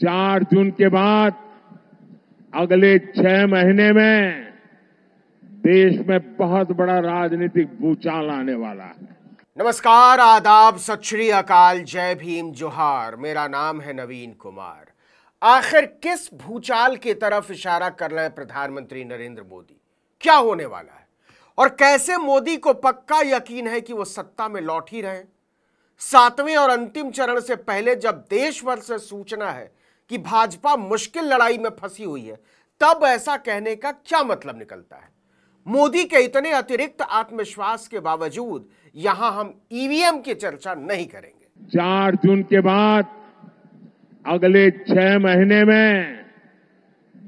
4 जून के बाद अगले 6 महीने में देश में बहुत बड़ा राजनीतिक भूचाल आने वाला है। नमस्कार, आदाब, सत श्री अकाल, जय भीम, जोहार। मेरा नाम है नवीन कुमार। आखिर किस भूचाल की तरफ इशारा कर रहे हैं प्रधानमंत्री नरेंद्र मोदी? क्या होने वाला है और कैसे मोदी को पक्का यकीन है कि वो सत्ता में लौट ही रहे? 7वें और अंतिम चरण से पहले जब देश भर से सूचना है कि भाजपा मुश्किल लड़ाई में फंसी हुई है, तब ऐसा कहने का क्या मतलब निकलता है? मोदी के इतने अतिरिक्त आत्मविश्वास के बावजूद यहां हम ईवीएम की चर्चा नहीं करेंगे। 4 जून के बाद अगले 6 महीने में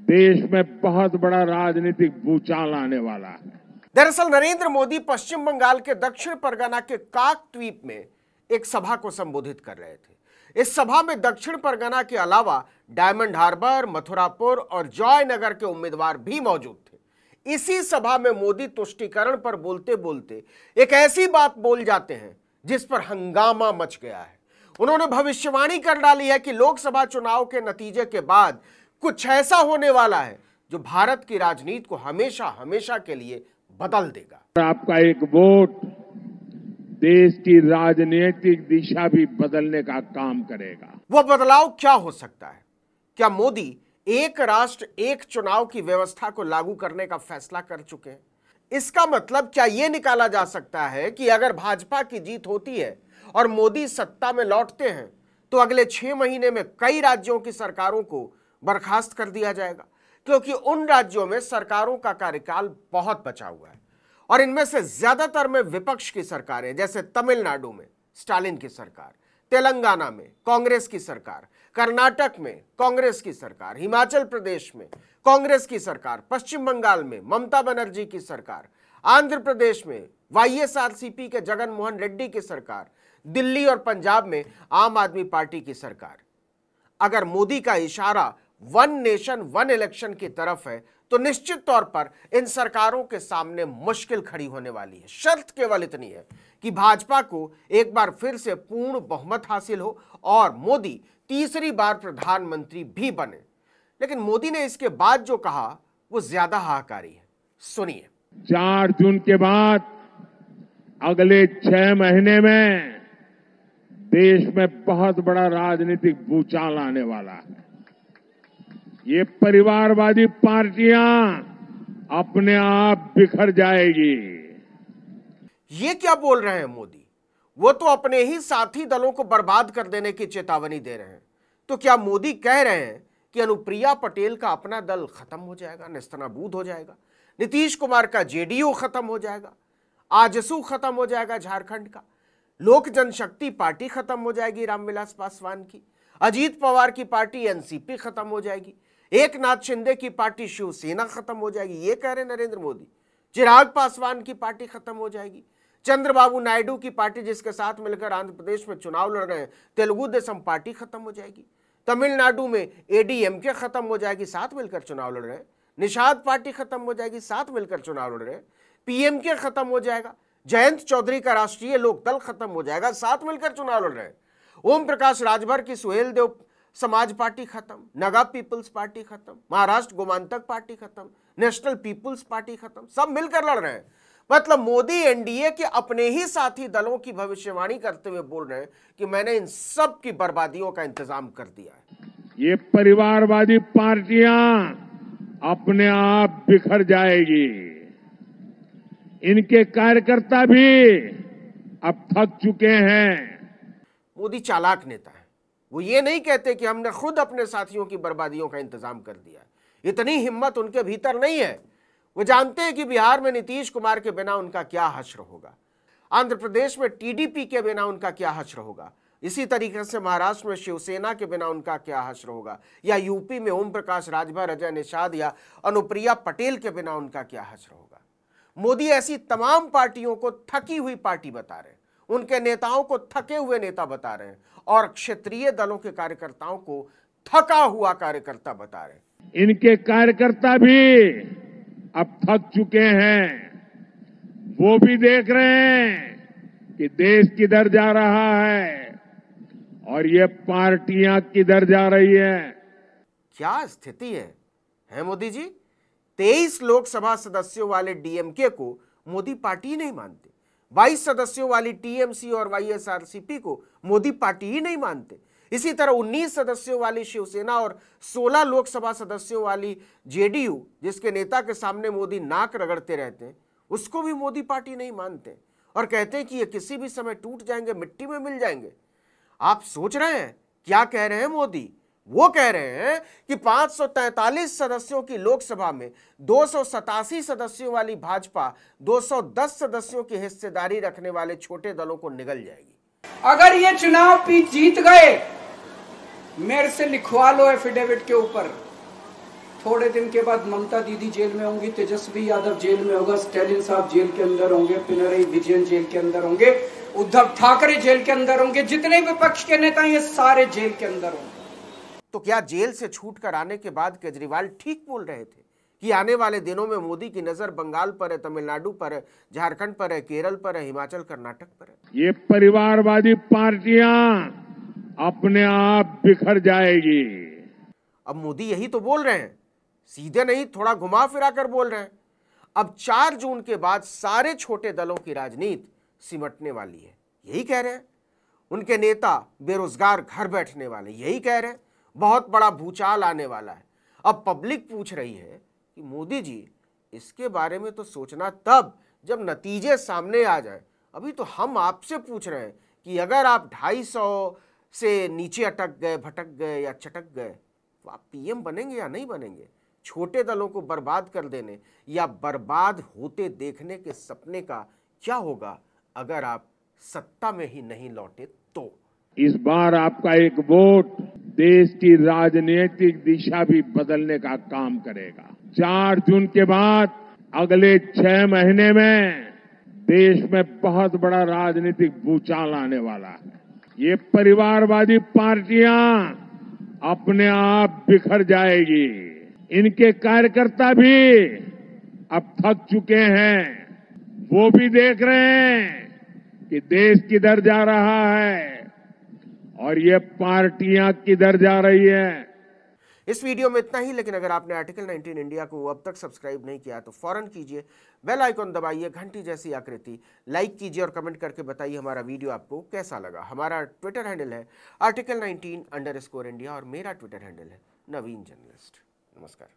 देश में बहुत बड़ा राजनीतिक भूचाल आने वाला है। दरअसल नरेंद्र मोदी पश्चिम बंगाल के दक्षिण परगना के काकद्वीप में एक सभा को संबोधित कर रहे थे। इस सभा में दक्षिण परगना के अलावा डायमंड हार्बर, मथुरापुर और जॉयनगर के उम्मीदवार भी मौजूद थे। इसी सभा में मोदी तुष्टीकरण पर बोलते बोलते एक ऐसी बात बोल जाते हैं जिस पर हंगामा मच गया है। उन्होंने भविष्यवाणी कर डाली है कि लोकसभा चुनाव के नतीजे के बाद कुछ ऐसा होने वाला है जो भारत की राजनीति को हमेशा हमेशा के लिए बदल देगा। आपका एक वोट देश की राजनीतिक दिशा भी बदलने का काम करेगा। वो बदलाव क्या हो सकता है? क्या मोदी एक राष्ट्र एक चुनाव की व्यवस्था को लागू करने का फैसला कर चुके हैं? इसका मतलब क्या यह निकाला जा सकता है कि अगर भाजपा की जीत होती है और मोदी सत्ता में लौटते हैं तो अगले 6 महीने में कई राज्यों की सरकारों को बर्खास्त कर दिया जाएगा, क्योंकि उन राज्यों में सरकारों का कार्यकाल बहुत बचा हुआ है और इनमें से ज्यादातर में विपक्ष की सरकारें, जैसे तमिलनाडु में स्टालिन की सरकार, तेलंगाना में कांग्रेस की सरकार, कर्नाटक में कांग्रेस की सरकार, हिमाचल प्रदेश में कांग्रेस की सरकार, पश्चिम बंगाल में ममता बनर्जी की सरकार, आंध्र प्रदेश में वाईएसआरसीपी के जगन मोहन रेड्डी की सरकार, दिल्ली और पंजाब में आम आदमी पार्टी की सरकार। अगर मोदी का इशारा वन नेशन वन इलेक्शन की तरफ है तो निश्चित तौर पर इन सरकारों के सामने मुश्किल खड़ी होने वाली है। शर्त केवल इतनी है कि भाजपा को एक बार फिर से पूर्ण बहुमत हासिल हो और मोदी तीसरी बार प्रधानमंत्री भी बने। लेकिन मोदी ने इसके बाद जो कहा वो ज्यादा हाहाकारी है। सुनिए। 4 जून के बाद अगले 6 महीने में देश में बहुत बड़ा राजनीतिक भूचाल आने वाला है। ये परिवारवादी पार्टियां अपने आप बिखर जाएगी। ये क्या बोल रहे हैं मोदी? वो तो अपने ही साथी दलों को बर्बाद कर देने की चेतावनी दे रहे हैं। तो क्या मोदी कह रहे हैं कि अनुप्रिया पटेल का अपना दल खत्म हो जाएगा, नेस्तनाबूद हो जाएगा, नीतीश कुमार का जेडीयू खत्म हो जाएगा, आजसू खत्म हो जाएगा झारखंड का, लोक जनशक्ति पार्टी खत्म हो जाएगी रामविलास पासवान की, अजीत पवार की पार्टी एनसीपी खत्म हो जाएगी, एक नाथ शिंदे की पार्टी शिवसेना खत्म हो जाएगी? ये कह रहे नरेंद्र मोदी। चिराग पासवान की पार्टी खत्म हो जाएगी, चंद्रबाबू नायडू की पार्टी जिसके साथ मिलकर आंध्र प्रदेश में चुनाव लड़ रहे हैं तेलुगु देशम पार्टी खत्म हो जाएगी, तमिलनाडु में एडीएमके खत्म हो जाएगी, साथ मिलकर चुनाव लड़ रहे हैं, निषाद पार्टी खत्म हो जाएगी, साथ मिलकर चुनाव लड़ रहे हैं, पीएमके खत्म हो जाएगा, जयंत चौधरी का राष्ट्रीय लोकदल खत्म हो जाएगा, साथ मिलकर चुनाव लड़ रहे हैं, ओम प्रकाश राजभर की सुहेल देव समाज पार्टी खत्म, नगा पीपल्स पार्टी खत्म, महाराष्ट्र गोमांतक पार्टी खत्म, नेशनल पीपल्स पार्टी खत्म, सब मिलकर लड़ रहे हैं। मतलब मोदी एनडीए के अपने ही साथी दलों की भविष्यवाणी करते हुए बोल रहे हैं कि मैंने इन सब की बर्बादियों का इंतजाम कर दिया है। ये परिवारवादी पार्टियां अपने आप बिखर जाएगी। इनके कार्यकर्ता भी अब थक चुके हैं। मोदी चालाक नेता है। वो ये नहीं कहते कि हमने खुद अपने साथियों की बर्बादियों का इंतजाम कर दिया है। इतनी हिम्मत उनके भीतर नहीं है। वो जानते हैं कि बिहार में नीतीश कुमार के बिना उनका क्या हश्र होगा, आंध्र प्रदेश में टीडीपी के बिना उनका क्या हश्र होगा, इसी तरीके से महाराष्ट्र में शिवसेना के बिना उनका क्या हश्र होगा, या यूपी में ओम प्रकाश राजभर, अजय निषाद या अनुप्रिया पटेल के बिना उनका क्या हश्र होगा। मोदी ऐसी तमाम पार्टियों को थकी हुई पार्टी बता रहे हैं, उनके नेताओं को थके हुए नेता बता रहे हैं और क्षेत्रीय दलों के कार्यकर्ताओं को थका हुआ कार्यकर्ता बता रहे हैं। इनके कार्यकर्ता भी अब थक चुके हैं। वो भी देख रहे हैं कि देश किधर जा रहा है और ये पार्टियां किधर जा रही है। क्या स्थिति है मोदी जी? 23 लोकसभा सदस्यों वाले डीएमके को मोदी पार्टी नहीं मानते, 22 सदस्यों वाली टीएमसी और वाईएसआरसीपी को मोदी पार्टी ही नहीं मानते। इसी तरह 19 सदस्यों वाली शिवसेना और 16 लोकसभा सदस्यों वाली जेडीयू, जिसके नेता के सामने मोदी नाक रगड़ते रहते हैं, उसको भी मोदी पार्टी नहीं मानते और कहते हैं कि ये किसी भी समय टूट जाएंगे, मिट्टी में मिल जाएंगे। आप सोच रहे हैं क्या कह रहे हैं मोदी? वो कह रहे हैं कि 543 सदस्यों की लोकसभा में 287 सदस्यों वाली भाजपा 210 सदस्यों की हिस्सेदारी रखने वाले छोटे दलों को निगल जाएगी। अगर ये चुनाव जीत गए, मेरे से लिखवा लो एफिडेविट के ऊपर, थोड़े दिन के बाद ममता दीदी जेल में होंगी, तेजस्वी यादव जेल में होगा, स्टैलिन साहब जेल के अंदर होंगे, पिनरई विजयन जेल के अंदर होंगे, उद्धव ठाकरे जेल के अंदर होंगे, जितने विपक्ष के नेता ये सारे जेल के अंदर होंगे। तो क्या जेल से छूटकर आने के बाद केजरीवाल ठीक बोल रहे थे कि आने वाले दिनों में मोदी की नजर बंगाल पर है, तमिलनाडु पर है, झारखंड पर है, केरल पर है, हिमाचल कर्नाटक पर है? ये परिवारवादी पार्टियां अपने आप बिखर जाएगी। अब मोदी यही तो बोल रहे हैं, सीधे नहीं, थोड़ा घुमा फिरा कर बोल रहे हैं। अब 4 जून के बाद सारे छोटे दलों की राजनीति सिमटने वाली है, यही कह रहे हैं। उनके नेता बेरोजगार घर बैठने वाले, यही कह रहे हैं। बहुत बड़ा भूचाल आने वाला है। अब पब्लिक पूछ रही है कि मोदी जी, इसके बारे में तो सोचना तब जब नतीजे सामने आ जाए। अभी तो हम आपसे पूछ रहे हैं कि अगर आप 250 से नीचे अटक गए, भटक गए या चटक गए, तो आप पीएम बनेंगे या नहीं बनेंगे? छोटे दलों को बर्बाद कर देने या बर्बाद होते देखने के सपने का क्या होगा अगर आप सत्ता में ही नहीं लौटे तो? इस बार आपका एक वोट देश की राजनीतिक दिशा भी बदलने का काम करेगा। 4 जून के बाद अगले 6 महीने में देश में बहुत बड़ा राजनीतिक भूचाल आने वाला है। ये परिवारवादी पार्टियां अपने आप बिखर जाएगी। इनके कार्यकर्ता भी अब थक चुके हैं। वो भी देख रहे हैं कि देश किधर जा रहा है और ये पार्टियां किधर जा रही है। इस वीडियो में इतना ही, लेकिन अगर आपने आर्टिकल 19 इंडिया को अब तक सब्सक्राइब नहीं किया तो फौरन कीजिए, बेल आइकॉन दबाइए, घंटी जैसी आकृति, लाइक कीजिए और कमेंट करके बताइए हमारा वीडियो आपको कैसा लगा। हमारा ट्विटर हैंडल है article19_India और मेरा ट्विटर हैंडल है नवीन जर्नलिस्ट। नमस्कार।